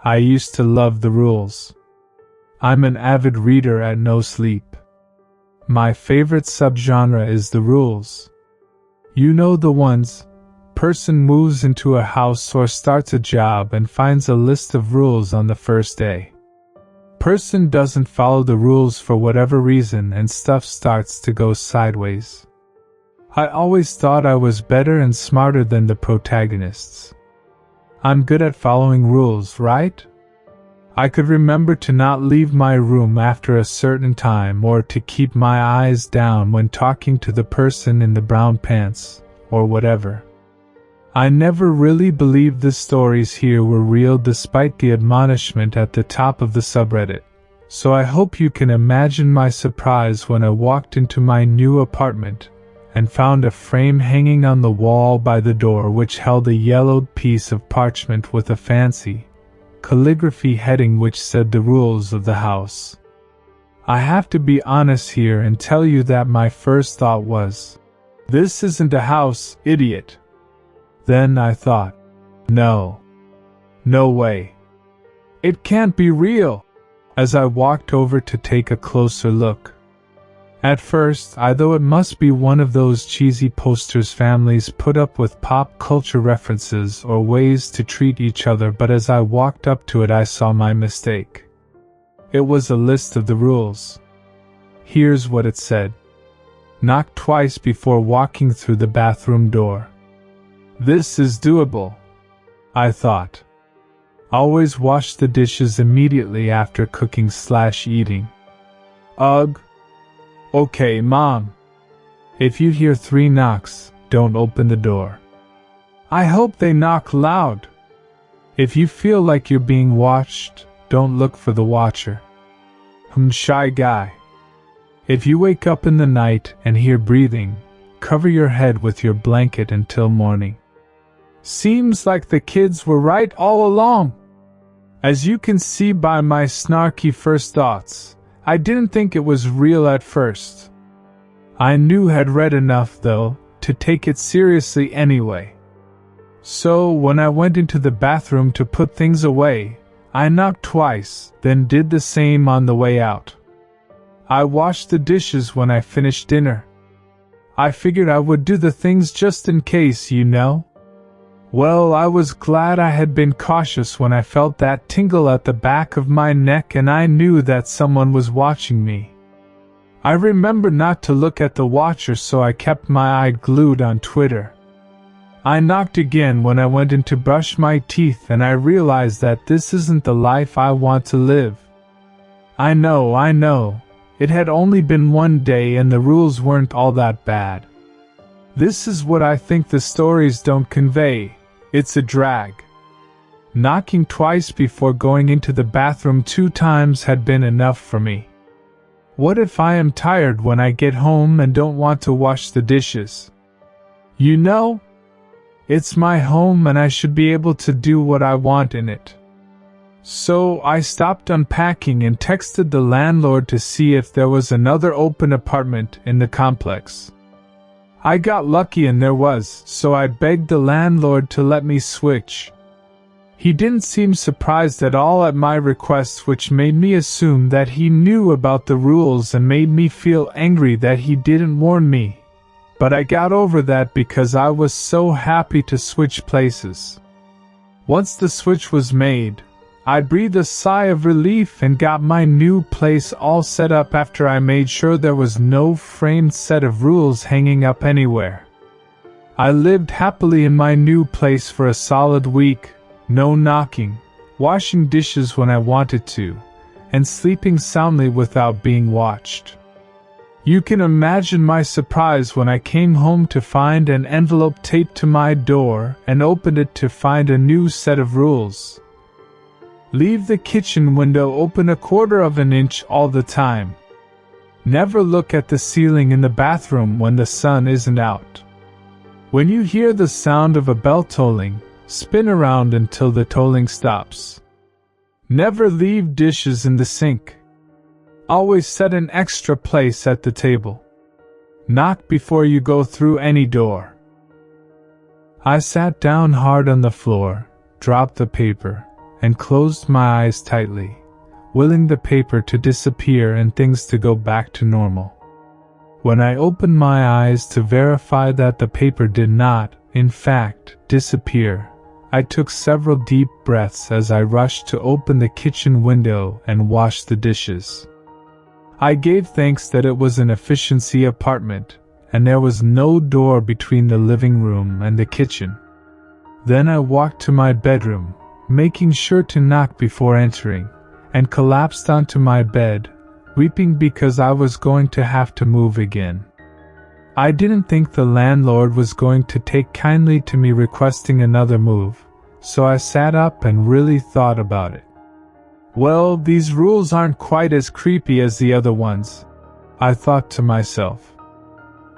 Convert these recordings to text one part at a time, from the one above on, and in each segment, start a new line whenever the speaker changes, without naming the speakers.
I used to love the rules. I'm an avid reader at nosleep. My favorite subgenre is the rules. You know the ones. Person moves into a house or starts a job and finds a list of rules on the first day. Person doesn't follow the rules for whatever reason and stuff starts to go sideways. I always thought I was better and smarter than the protagonists. I'm good at following rules, right? I could remember to not leave my room after a certain time or to keep my eyes down when talking to the person in the brown pants, or whatever. I never really believed the stories here were real despite the admonishment at the top of the subreddit, so I hope you can imagine my surprise when I walked into my new apartment and found a frame hanging on the wall by the door which held a yellowed piece of parchment with a fancy calligraphy heading which said the rules of the house. I have to be honest here and tell you that my first thought was, "This isn't a house, idiot." Then I thought, no way. It can't be real, as I walked over to take a closer look. At first, I thought it must be one of those cheesy posters families put up with pop culture references or ways to treat each other, but as I walked up to it I saw my mistake. It was a list of the rules. Here's what it said. Knock twice before walking through the bathroom door. This is doable, I thought. Always wash the dishes immediately after cooking/eating. Ugh. Okay, Mom. If you hear 3 knocks, don't open the door. I hope they knock loud. If you feel like you're being watched, don't look for the watcher. Shy guy. If you wake up in the night and hear breathing, cover your head with your blanket until morning. Seems like the kids were right all along. As you can see by my snarky first thoughts, I didn't think it was real at first. I knew I'd read enough, though, to take it seriously anyway. So, when I went into the bathroom to put things away, I knocked twice, then did the same on the way out. I washed the dishes when I finished dinner. I figured I would do the things just in case, you know. Well, I was glad I had been cautious when I felt that tingle at the back of my neck and I knew that someone was watching me. I remembered not to look at the watcher, so I kept my eye glued on Twitter. I knocked again when I went in to brush my teeth and I realized that this isn't the life I want to live. I know. It had only been one day and the rules weren't all that bad. This is what I think the stories don't convey. It's a drag. Knocking twice before going into the bathroom 2 times had been enough for me. What if I am tired when I get home and don't want to wash the dishes? You know, it's my home and I should be able to do what I want in it. So I stopped unpacking and texted the landlord to see if there was another open apartment in the complex. I got lucky and there was, so I begged the landlord to let me switch. He didn't seem surprised at all at my request, which made me assume that he knew about the rules and made me feel angry that he didn't warn me. But I got over that because I was so happy to switch places. Once the switch was made, I breathed a sigh of relief and got my new place all set up after I made sure there was no framed set of rules hanging up anywhere. I lived happily in my new place for a solid week, no knocking, washing dishes when I wanted to, and sleeping soundly without being watched. You can imagine my surprise when I came home to find an envelope taped to my door and opened it to find a new set of rules. Leave the kitchen window open 1/4 of an inch all the time. Never look at the ceiling in the bathroom when the sun isn't out. When you hear the sound of a bell tolling, spin around until the tolling stops. Never leave dishes in the sink. Always set an extra place at the table. Knock before you go through any door. I sat down hard on the floor, dropped the paper, and closed my eyes tightly, willing the paper to disappear and things to go back to normal. When I opened my eyes to verify that the paper did not, in fact, disappear, I took several deep breaths as I rushed to open the kitchen window and wash the dishes. I gave thanks that it was an efficiency apartment, and there was no door between the living room and the kitchen. Then I walked to my bedroom, making sure to knock before entering, and collapsed onto my bed, weeping because I was going to have to move again. I didn't think the landlord was going to take kindly to me requesting another move, so I sat up and really thought about it. Well, these rules aren't quite as creepy as the other ones, I thought to myself.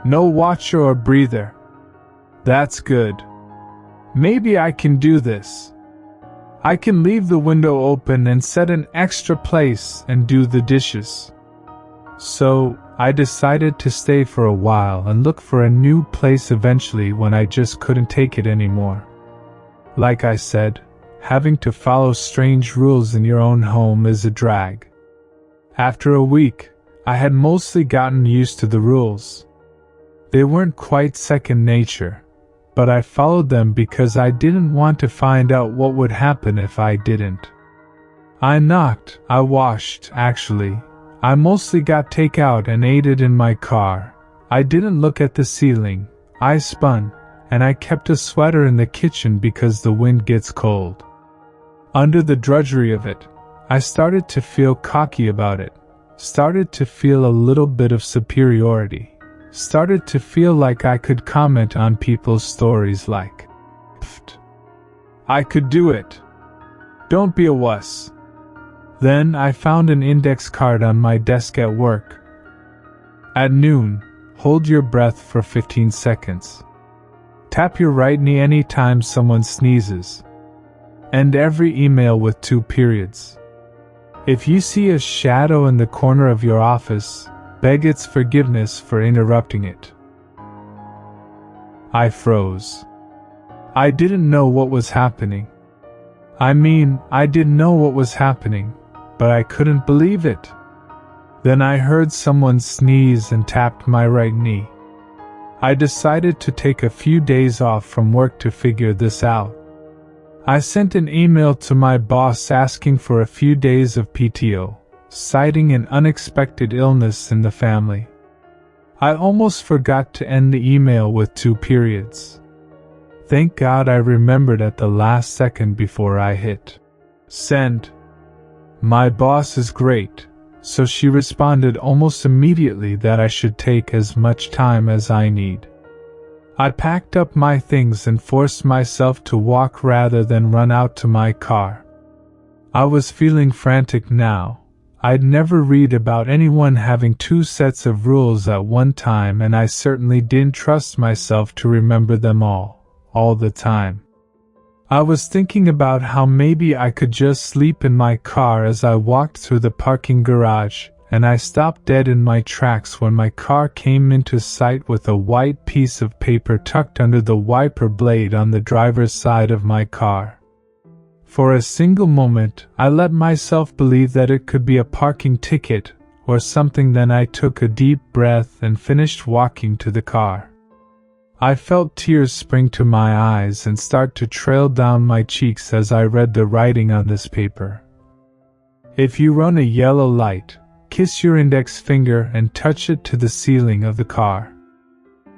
No watcher or breather. That's good. Maybe I can do this. I can leave the window open and set an extra place and do the dishes. So, I decided to stay for a while and look for a new place eventually when I just couldn't take it anymore. Like I said, having to follow strange rules in your own home is a drag. After a week, I had mostly gotten used to the rules. They weren't quite second nature, but I followed them because I didn't want to find out what would happen if I didn't. I knocked, I washed, actually. I mostly got takeout and ate it in my car. I didn't look at the ceiling. I spun, and I kept a sweater in the kitchen because the wind gets cold. Under the drudgery of it, I started to feel cocky about it, started to feel a little bit of superiority, started to feel like I could comment on people's stories like, "Pfft, I could do it. Don't be a wuss." Then I found an index card on my desk at work. At noon, hold your breath for 15 seconds. Tap your right knee anytime someone sneezes. End every email with 2 periods. If you see a shadow in the corner of your office, beg its forgiveness for interrupting it. I froze. I didn't know what was happening. I didn't know what was happening, but I couldn't believe it. Then I heard someone sneeze and tapped my right knee. I decided to take a few days off from work to figure this out. I sent an email to my boss asking for a few days of PTO, citing an unexpected illness in the family. I almost forgot to end the email with 2 periods. Thank God I remembered at the last second before I hit send. My boss is great, so she responded almost immediately that I should take as much time as I need. I packed up my things and forced myself to walk rather than run out to my car. I was feeling frantic now. I'd never read about anyone having 2 sets of rules at one time, and I certainly didn't trust myself to remember them all the time. I was thinking about how maybe I could just sleep in my car as I walked through the parking garage, and I stopped dead in my tracks when my car came into sight with a white piece of paper tucked under the wiper blade on the driver's side of my car. For a single moment, I let myself believe that it could be a parking ticket or something. Then I took a deep breath and finished walking to the car. I felt tears spring to my eyes and start to trail down my cheeks as I read the writing on this paper. If you run a yellow light, kiss your index finger and touch it to the ceiling of the car.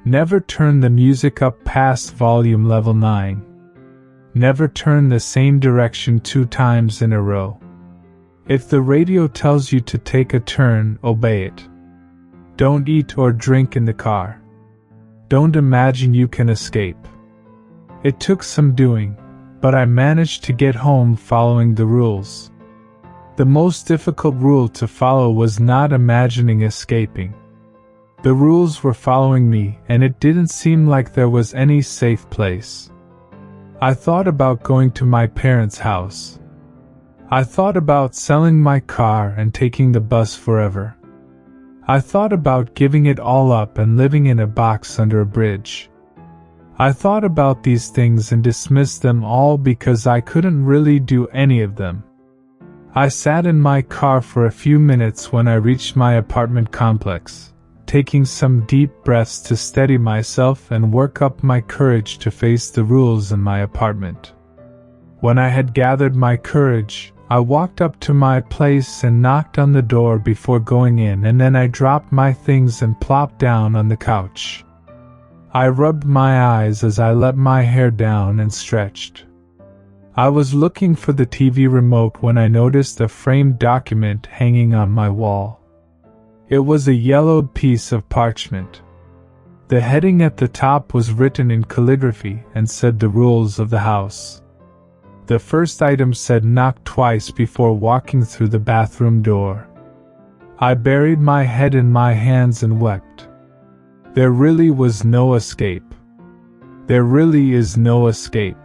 Never turn the music up past volume level 9. Never turn the same direction 2 times in a row. If the radio tells you to take a turn, obey it. Don't eat or drink in the car. Don't imagine you can escape. It took some doing, but I managed to get home following the rules. The most difficult rule to follow was not imagining escaping. The rules were following me, and it didn't seem like there was any safe place. I thought about going to my parents' house. I thought about selling my car and taking the bus forever. I thought about giving it all up and living in a box under a bridge. I thought about these things and dismissed them all because I couldn't really do any of them. I sat in my car for a few minutes when I reached my apartment complex, taking some deep breaths to steady myself and work up my courage to face the rules in my apartment. When I had gathered my courage, I walked up to my place and knocked on the door before going in, and then I dropped my things and plopped down on the couch. I rubbed my eyes as I let my hair down and stretched. I was looking for the TV remote when I noticed a framed document hanging on my wall. It was a yellowed piece of parchment. The heading at the top was written in calligraphy and said the rules of the house. The first item said knock twice before walking through the bathroom door. I buried my head in my hands and wept. There really was no escape. There really is no escape.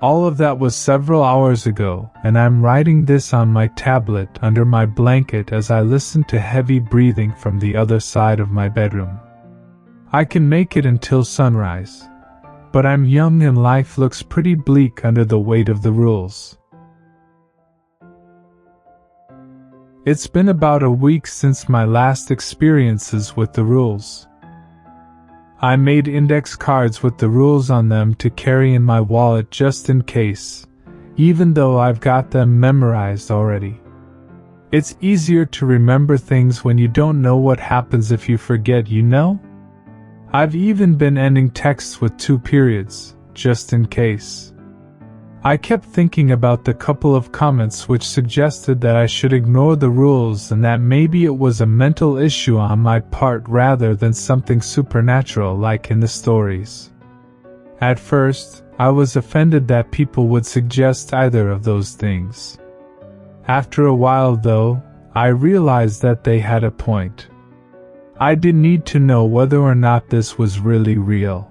All of that was several hours ago, and I'm writing this on my tablet under my blanket as I listen to heavy breathing from the other side of my bedroom. I can make it until sunrise, but I'm young and life looks pretty bleak under the weight of the rules. It's been about a week since my last experiences with the rules. I made index cards with the rules on them to carry in my wallet just in case, even though I've got them memorized already. It's easier to remember things when you don't know what happens if you forget, you know? I've even been ending texts with 2 periods, just in case. I kept thinking about the couple of comments which suggested that I should ignore the rules and that maybe it was a mental issue on my part rather than something supernatural like in the stories. At first, I was offended that people would suggest either of those things. After a while, though, I realized that they had a point. I didn't need to know whether or not this was really real.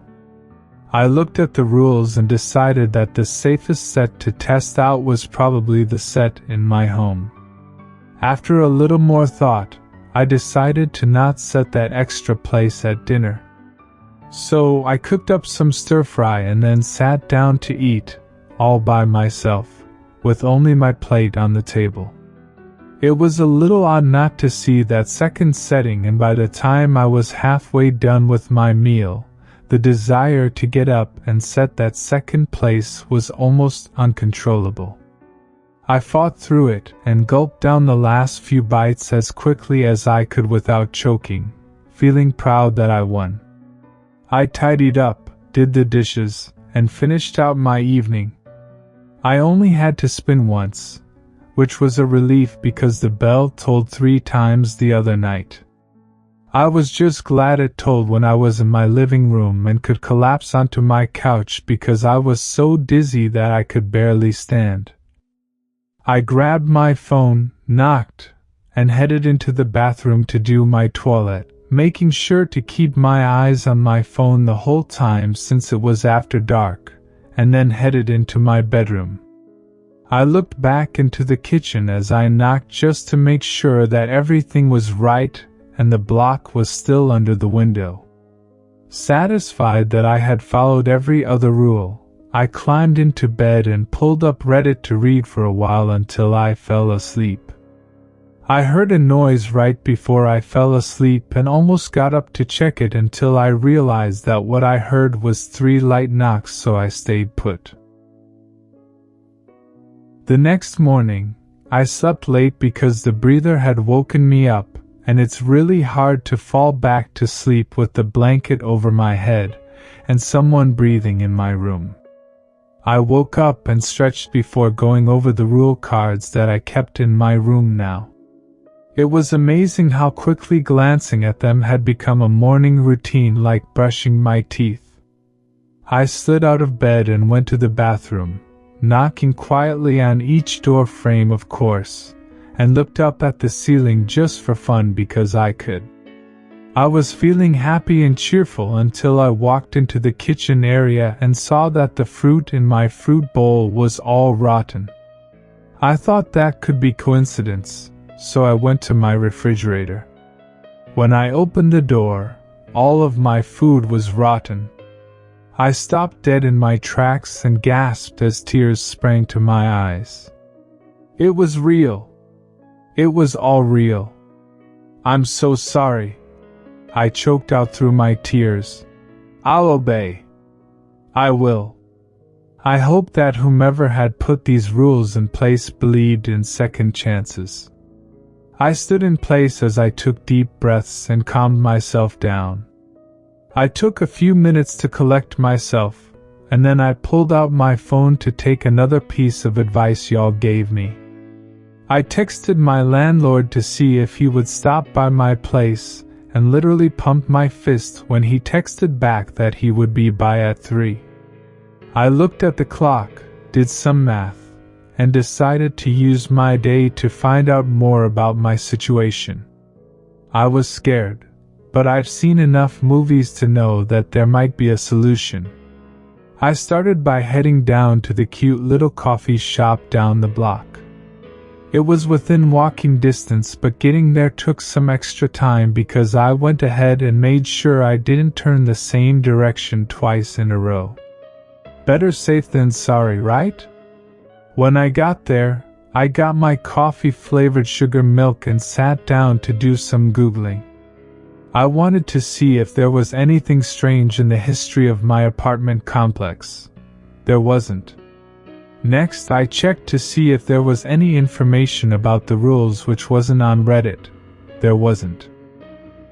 I looked at the rules and decided that the safest set to test out was probably the set in my home. After a little more thought, I decided to not set that extra place at dinner. So I cooked up some stir-fry and then sat down to eat, all by myself, with only my plate on the table. It was a little odd not to see that second setting, and by the time I was halfway done with my meal, the desire to get up and set that second place was almost uncontrollable. I fought through it and gulped down the last few bites as quickly as I could without choking, feeling proud that I won. I tidied up, did the dishes, and finished out my evening. I only had to spin once, which was a relief because the bell tolled 3 times the other night. I was just glad it told when I was in my living room and could collapse onto my couch because I was so dizzy that I could barely stand. I grabbed my phone, knocked, and headed into the bathroom to do my toilet, making sure to keep my eyes on my phone the whole time since it was after dark, and then headed into my bedroom. I looked back into the kitchen as I knocked just to make sure that everything was right and the block was still under the window. Satisfied that I had followed every other rule, I climbed into bed and pulled up Reddit to read for a while until I fell asleep. I heard a noise right before I fell asleep and almost got up to check it until I realized that what I heard was 3 light knocks, so I stayed put. The next morning, I slept late because the breather had woken me up, and it's really hard to fall back to sleep with the blanket over my head and someone breathing in my room. I woke up and stretched before going over the rule cards that I kept in my room now. It was amazing how quickly glancing at them had become a morning routine like brushing my teeth. I slid out of bed and went to the bathroom, knocking quietly on each door frame of course, and looked up at the ceiling just for fun because I could. I was feeling happy and cheerful until I walked into the kitchen area and saw that the fruit in my fruit bowl was all rotten. I thought that could be coincidence, so I went to my refrigerator. When I opened the door, all of my food was rotten. I stopped dead in my tracks and gasped as tears sprang to my eyes. It was real. It was all real. I'm so sorry. I choked out through my tears. I'll obey. I will. I hope that whomever had put these rules in place believed in second chances. I stood in place as I took deep breaths and calmed myself down. I took a few minutes to collect myself, and then I pulled out my phone to take another piece of advice y'all gave me. I texted my landlord to see if he would stop by my place, and literally pumped my fist when he texted back that he would be by at 3. I looked at the clock, did some math, and decided to use my day to find out more about my situation. I was scared, but I've seen enough movies to know that there might be a solution. I started by heading down to the cute little coffee shop down the block. It was within walking distance, but getting there took some extra time because I went ahead and made sure I didn't turn the same direction twice in a row. Better safe than sorry, right? When I got there, I got my coffee-flavored sugar milk and sat down to do some Googling. I wanted to see if there was anything strange in the history of my apartment complex. There wasn't. Next, I checked to see if there was any information about the rules, which wasn't on Reddit. There wasn't.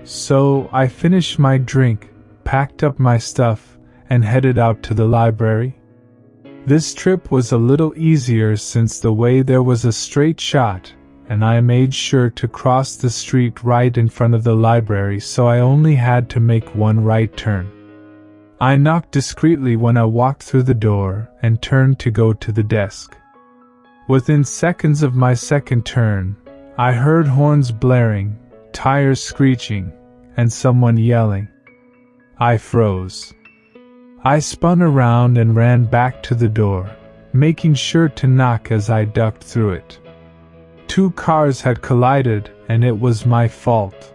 So, I finished my drink, packed up my stuff, and headed out to the library. This trip was a little easier since the way there was a straight shot, and I made sure to cross the street right in front of the library, so I only had to make one right turn. I knocked discreetly when I walked through the door and turned to go to the desk. Within seconds of my second turn, I heard horns blaring, tires screeching, and someone yelling. I froze. I spun around and ran back to the door, making sure to knock as I ducked through it. 2 cars had collided, and it was my fault.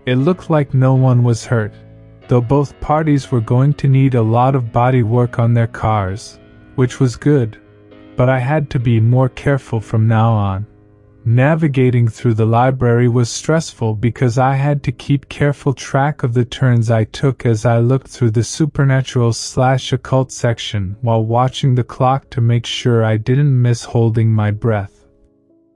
It looked like no one was hurt, though both parties were going to need a lot of body work on their cars, which was good, but I had to be more careful from now on. Navigating through the library was stressful because I had to keep careful track of the turns I took as I looked through the supernatural/occult section while watching the clock to make sure I didn't miss holding my breath.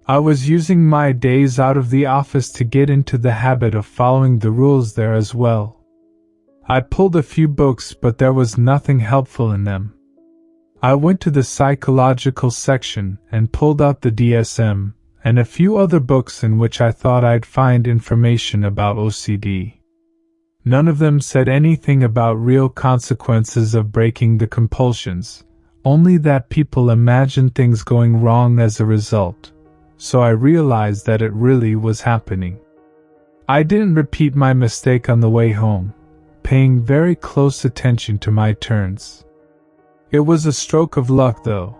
I was using my days out of the office to get into the habit of following the rules there as well. I pulled a few books, but there was nothing helpful in them. I went to the psychological section and pulled out the DSM and a few other books in which I thought I'd find information about OCD. None of them said anything about real consequences of breaking the compulsions, only that people imagine things going wrong as a result, so I realized that it really was happening. I didn't repeat my mistake on the way home, paying very close attention to my turns. It was a stroke of luck though,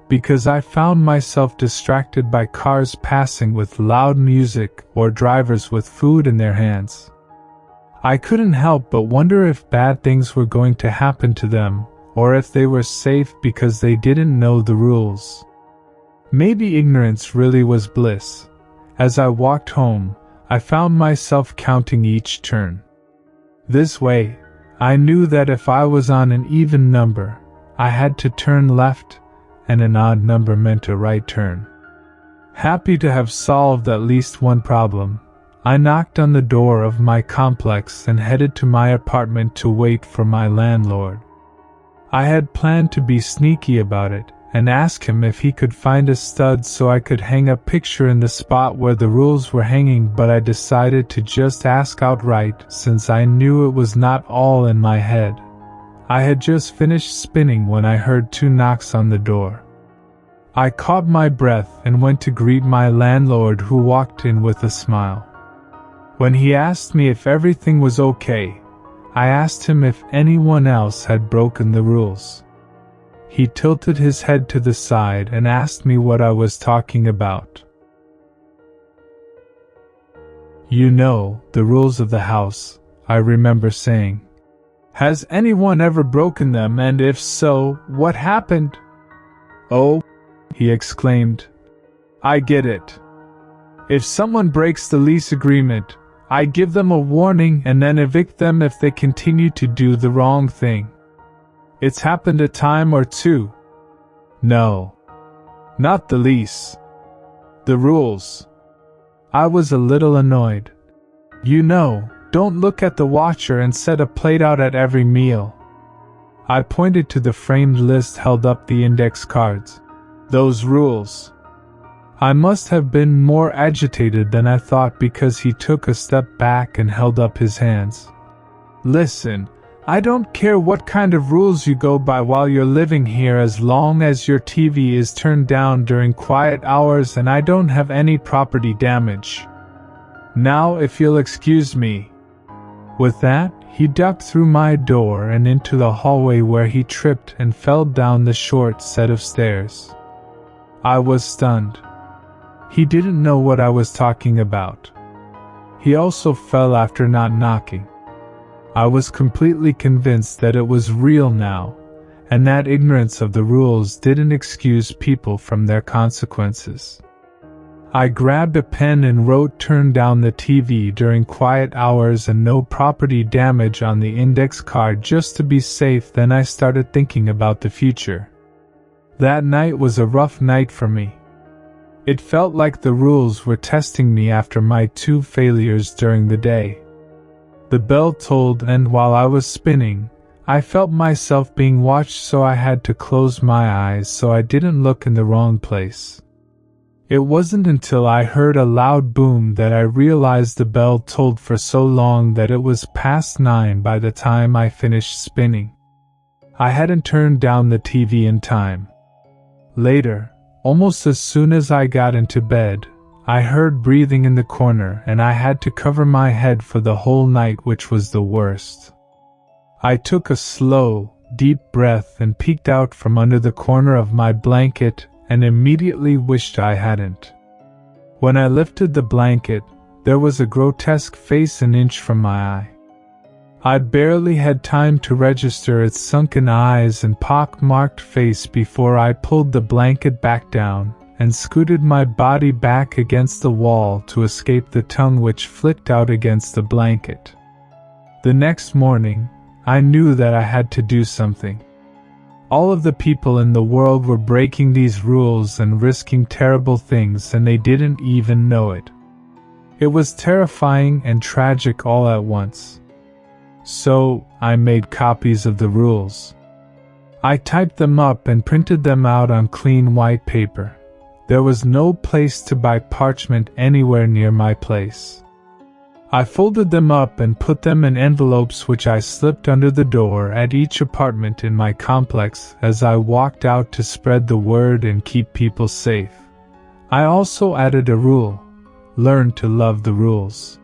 because I found myself distracted by cars passing with loud music or drivers with food in their hands. I couldn't help but wonder if bad things were going to happen to them, or if they were safe because they didn't know the rules. Maybe ignorance really was bliss. As I walked home, I found myself counting each turn. This way, I knew that if I was on an even number, I had to turn left, and an odd number meant a right turn. Happy to have solved at least one problem, I knocked on the door of my complex and headed to my apartment to wait for my landlord. I had planned to be sneaky about it and ask him if he could find a stud so I could hang a picture in the spot where the rules were hanging, but I decided to just ask outright since I knew it was not all in my head. I had just finished spinning when I heard 2 knocks on the door. I caught my breath and went to greet my landlord, who walked in with a smile. When he asked me if everything was okay, I asked him if anyone else had broken the rules. He tilted his head to the side and asked me what I was talking about. "You know, the rules of the house," I remember saying. Has anyone ever broken them, and if so, what happened? Oh, he exclaimed. I get it. If someone breaks the lease agreement, I give them a warning and then evict them if they continue to do the wrong thing. It's happened a time or two. No. Not the lease. The rules. I was a little annoyed. Don't look at the watcher and set a plate out at every meal. I pointed to the framed list, held up the index cards. Those rules. I must have been more agitated than I thought because he took a step back and held up his hands. Listen, I don't care what kind of rules you go by while you're living here as long as your TV is turned down during quiet hours and I don't have any property damage. Now if you'll excuse me. With that, he ducked through my door and into the hallway where he tripped and fell down the short set of stairs. I was stunned. He didn't know what I was talking about. He also fell after not knocking. I was completely convinced that it was real now, and that ignorance of the rules didn't excuse people from their consequences. I grabbed a pen and wrote "turn down the TV during quiet hours and no property damage" on the index card just to be safe. Then I started thinking about the future. That night was a rough night for me. It felt like the rules were testing me after my 2 failures during the day. The bell tolled, and while I was spinning, I felt myself being watched, so I had to close my eyes so I didn't look in the wrong place. It wasn't until I heard a loud boom that I realized the bell tolled for so long that it was past 9 by the time I finished spinning. I hadn't turned down the TV in time. Later, almost as soon as I got into bed, I heard breathing in the corner and I had to cover my head for the whole night, which was the worst. I took a slow, deep breath and peeked out from under the corner of my blanket and immediately wished I hadn't. When I lifted the blanket, there was a grotesque face an inch from my eye. I barely had time to register its sunken eyes and pock-marked face before I pulled the blanket back down and scooted my body back against the wall to escape the tongue which flicked out against the blanket. The next morning, I knew that I had to do something. All of the people in the world were breaking these rules and risking terrible things, and they didn't even know it. It was terrifying and tragic all at once. So, I made copies of the rules. I typed them up and printed them out on clean white paper. There was no place to buy parchment anywhere near my place. I folded them up and put them in envelopes which I slipped under the door at each apartment in my complex as I walked out to spread the word and keep people safe. I also added a rule: learn to love the rules.